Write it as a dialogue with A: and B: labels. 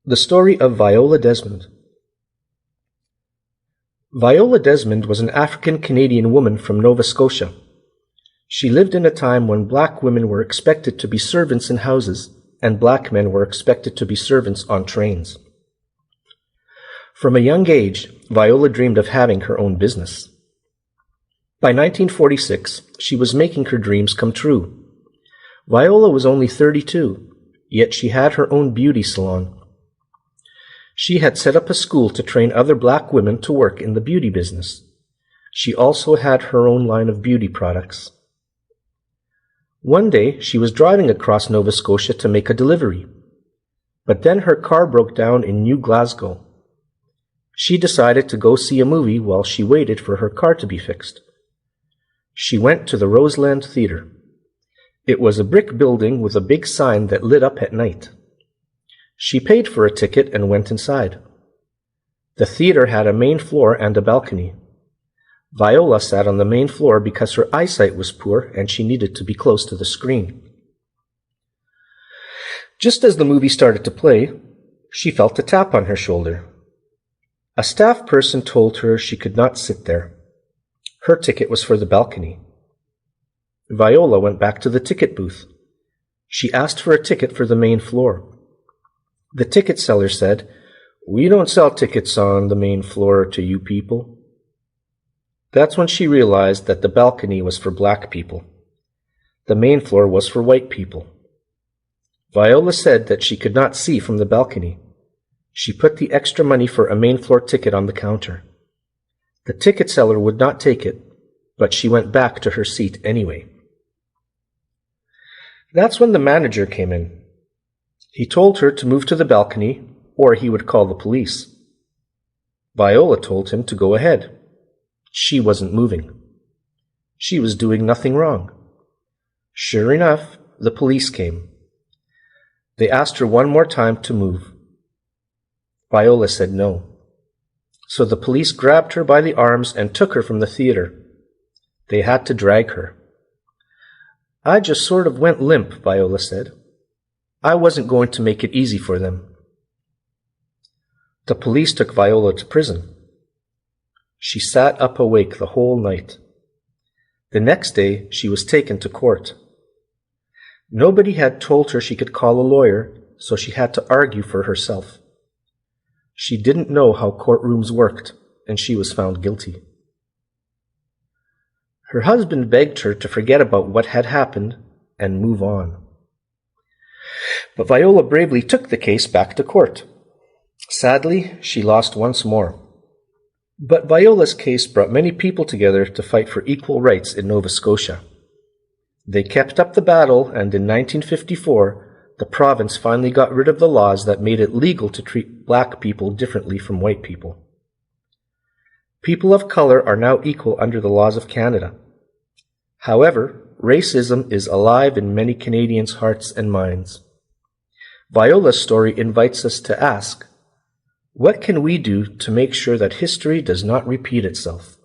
A: The story of Viola Desmond. Viola Desmond was an African-Canadian woman from Nova Scotia. She lived in a time when black women were expected to be servants in houses and black men were expected to be servants on trains. From a young age, Viola dreamed of having her own business. By 1946, she was making her dreams come true. Viola was only 32, yet she had her own beauty salon. She had set up a school to train other black women to work in the beauty business. She also had her own line of beauty products. One day, she was driving across Nova Scotia to make a delivery, but then her car broke down in New Glasgow. She decided to go see a movie while she waited for her car to be fixed. She went to the Roseland Theatre. It was a brick building with a big sign that lit up at night. She paid for a ticket and went inside. The theater had a main floor and a balcony. Viola sat on the main floor because her eyesight was poor and she needed to be close to the screen. Just as the movie started to play, she felt a tap on her shoulder. A staff person told her she could not sit there. Her ticket was for the balcony. Viola went back to the ticket booth. She asked for a ticket for the main floor. The ticket seller said, "We don't sell tickets on the main floor to you people." That's when she realized that the balcony was for black people. The main floor was for white people. Viola said that she could not see from the balcony. She put the extra money for a main floor ticket on the counter. The ticket seller would not take it, but she went back to her seat anyway. That's when the manager came in. He told her to move to the balcony, or he would call the police. Viola told him to go ahead. She wasn't moving. She was doing nothing wrong. Sure enough, the police came. They asked her one more time to move. Viola said no. So the police grabbed her by the arms and took her from the theater. They had to drag her. "I just sort of went limp," Viola said. "I wasn't going to make it easy for them." The police took Viola to prison. She sat up awake the whole night. The next day, she was taken to court. Nobody had told her she could call a lawyer, so she had to argue for herself. She didn't know how courtrooms worked, and she was found guilty. Her husband begged her to forget about what had happened and move on. But Viola bravely took the case back to court. Sadly, she lost once more. But Viola's case brought many people together to fight for equal rights in Nova Scotia. They kept up the battle, and in 1954, the province finally got rid of the laws that made it legal to treat black people differently from white people. People of color are now equal under the laws of Canada. However, racism is alive in many Canadians' hearts and minds. Viola's story invites us to ask, what can we do to make sure that history does not repeat itself?